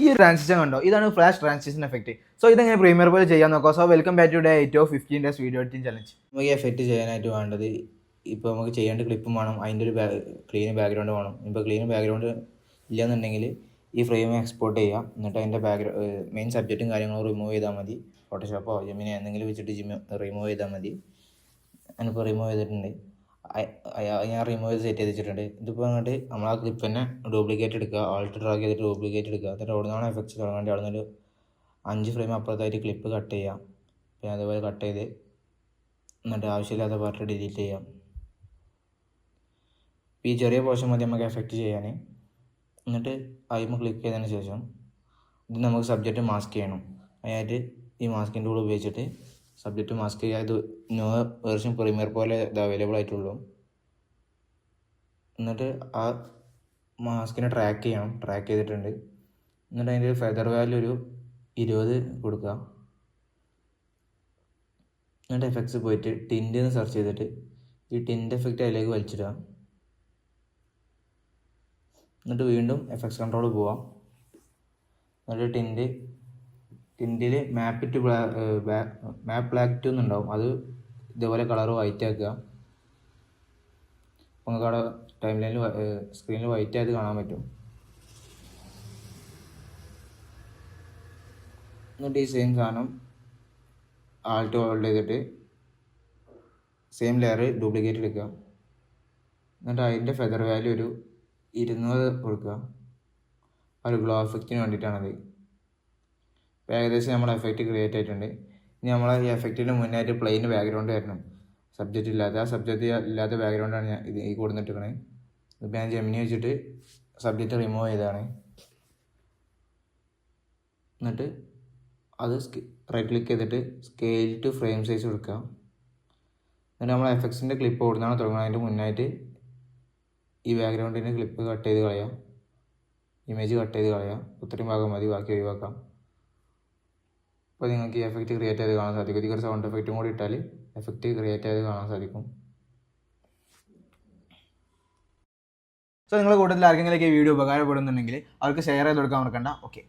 ഈ ഒരു ട്രാൻസിഷൻ കണ്ടോ, ഇതാണ് ഫ്ലാഷ് ട്രാൻസിഷൻ എഫക്റ്റ്. സോ ഇതെങ്ങനെ പ്രീമിയർ പോലെ ചെയ്യാൻ നോക്കാം. So welcome back to day 8 of 15 days video editing challenge. നമുക്ക് ഈ എഫക്റ്റ് ചെയ്യാനായിട്ട് വേണ്ടത്, ഇപ്പോൾ നമുക്ക് ചെയ്യേണ്ട ക്ലിപ്പും വേണം, അതിൻ്റെ ഒരു ക്ലീൻ ബാക്ക്ഗ്രൗണ്ട് വേണം. ഇപ്പോൾ ക്ലീൻ ബാക്ക്ഗ്രൗണ്ട് ഇല്ലയെന്നുണ്ടെങ്കിൽ ഈ ഫ്രെയിം എക്സ്പോർട്ട് ചെയ്യാം. എന്നിട്ട് അതിൻ്റെ മെയിൻ സബ്ജക്റ്റും കാര്യങ്ങളും റിമൂവ് ചെയ്താൽ മതി. ഫോട്ടോഷോപ്പോ ജെമിനി എന്തെങ്കിലും വെച്ചിട്ട് റിമൂവ് ചെയ്താൽ മതി. ഞാനിപ്പോൾ റിമൂവ് ചെയ്തിട്ടുണ്ട്. ഞാൻ റിമൂവ് ചെയ്ത് സെറ്റ് ചെയ്ത് വെച്ചിട്ടുണ്ട്. ഇതിപ്പോൾ അങ്ങോട്ട് നമ്മൾ ആ ക്ലിപ്പ് തന്നെ ഡ്യൂപ്ലിക്കേറ്റ് എടുക്കുക, ആൾട്ട് ഡ്രാഗ് ചെയ്തിട്ട് ഡ്യൂപ്ലിക്കേറ്റ് എടുക്കുക. എന്നിട്ട് അവിടെ നിന്നാണ് എഫക്ട്സ് തുടങ്ങേണ്ടത്. അവിടെ നിന്നൊരു 5 ഫ്രെയിം അപ്പുറത്തായിട്ട് ക്ലിപ്പ് കട്ട് ചെയ്യാം. പിന്നെ അതേപോലെ കട്ട് ചെയ്ത് എന്നിട്ട് ആവശ്യമില്ലാത്ത പാർട്ട് ഡിലീറ്റ് ചെയ്യാം. ഈ ചെറിയ പോർഷൻ മതി നമുക്ക് എഫക്റ്റ് ചെയ്യാൻ. എന്നിട്ട് അതിൽ ക്ലിക്ക് ചെയ്തതിന് ശേഷം ഇത് നമുക്ക് സബ്ജക്റ്റ് മാസ്ക് ചെയ്യണം. അതിനായിട്ട് ഈ മാസ്കിൻ്റെ കൂടെ ഉപയോഗിച്ചിട്ട് സബ്ജക്റ്റ് മാസ്ക് ചെയ്യുക. ഇത് ന്യൂ വേർഷൻ പ്രീമിയർ പോലെ ഇത് അവൈലബിൾ ആയിട്ടുള്ളൂ. എന്നിട്ട് ആ മാസ്കിനെ ട്രാക്ക് ചെയ്യണം. ട്രാക്ക് ചെയ്തിട്ടുണ്ട്. എന്നിട്ട് അതിൻ്റെ ഫെദർ വാല്യൂ ഒരു 20 കൊടുക്കുക. എന്നിട്ട് എഫക്ട്സ് പോയിട്ട് ടിൻ്റ് എന്ന് സെർച്ച് ചെയ്തിട്ട് ഈ ടിൻ്റ് എഫക്റ്റ് അതിലേക്ക് വലിച്ചിടുക. എന്നിട്ട് വീണ്ടും എഫക്ട്സ് കൺട്രോൾ പോവാം. എന്നിട്ട് ടിൻറ്റിൽ മാപ്പ് ബ്ലാക്ക് ടു എന്നുണ്ടാവും. അത് ഇതേപോലെ കളർ വൈറ്റ് ആക്കുക. അപ്പോൾ നമുക്ക് അവിടെ ടൈം ലൈനിൽ സ്ക്രീനിൽ വൈറ്റ് ആയിട്ട് കാണാൻ പറ്റും. എന്നിട്ട് ഈ സെയിം സാധനം ആൾട്ട് ഹോൾഡ് ചെയ്തിട്ട് സെയിം ലെയർ ഡ്യൂപ്ലിക്കേറ്റ് എടുക്കുക. എന്നിട്ട് അതിൻ്റെ ഫെദർ വാല്യൂ ഒരു 200 കൊടുക്കുക. ഒരു ഗ്ലോ എഫക്റ്റിന് വേണ്ടിയിട്ടാണത്. ഇപ്പോൾ ഏകദേശം നമ്മൾ എഫക്റ്റ് ക്രിയേറ്റ് ആയിട്ടുണ്ട്. ഇനി നമ്മൾ ഈ എഫക്റ്റിന് മുന്നായിട്ട് പ്ലെയിൻ ബാക്ക്ഗ്രൗണ്ട് വരണം. സബ്ജക്റ്റ് ഇല്ലാത്ത ഇല്ലാത്ത ബാക്ക്ഗ്രൗണ്ടാണ് ഞാൻ ഈ കൊടുത്തിട്ടിരിക്കണേ. ഇപ്പോൾ ഞാൻ ജെമിനി വെച്ചിട്ട് സബ്ജക്റ്റ് റിമൂവ് ചെയ്തതാണ്. എന്നിട്ട് അത് റൈറ്റ് ക്ലിക്ക് ചെയ്തിട്ട് സ്കെയിൽ ടു ഫ്രെയിം സൈസ് കൊടുക്കുക. എന്നിട്ട് നമ്മൾ എഫക്ട്സിൻ്റെ ക്ലിപ്പ് കൊടുത്താണ് തുടങ്ങുന്നത്. അതിൻ്റെ മുന്നായിട്ട് ഈ ബാക്ക്ഗ്രൗണ്ടിൻ്റെ ക്ലിപ്പ് കട്ട് ചെയ്ത് കളയാം. ഇമേജ് കട്ട് ചെയ്ത് കളയാം. ഇത്രയും ഭാഗം മതി, ബാക്കി ഒഴിവാക്കാം. അപ്പോൾ നിങ്ങൾക്ക് ഈ എഫക്റ്റ് ക്രിയേറ്റ് ചെയ്ത് കാണാൻ സാധിക്കും. ഇതിൽ ഒരു സൗണ്ട് എഫക്റ്റും കൂടി ഇട്ടാൽ എഫക്റ്റ് ക്രിയേറ്റ് ചെയ്ത് കാണാൻ സാധിക്കും. സോ നിങ്ങളുടെ കൂട്ടത്തിൽ ആർക്കെങ്കിലും ഈ വീഡിയോ ഉപകാരപ്പെടുന്നുണ്ടെങ്കിൽ അവർക്ക് ഷെയർ ചെയ്ത് കൊടുക്കാൻ മറക്കണ്ട. ഓക്കെ.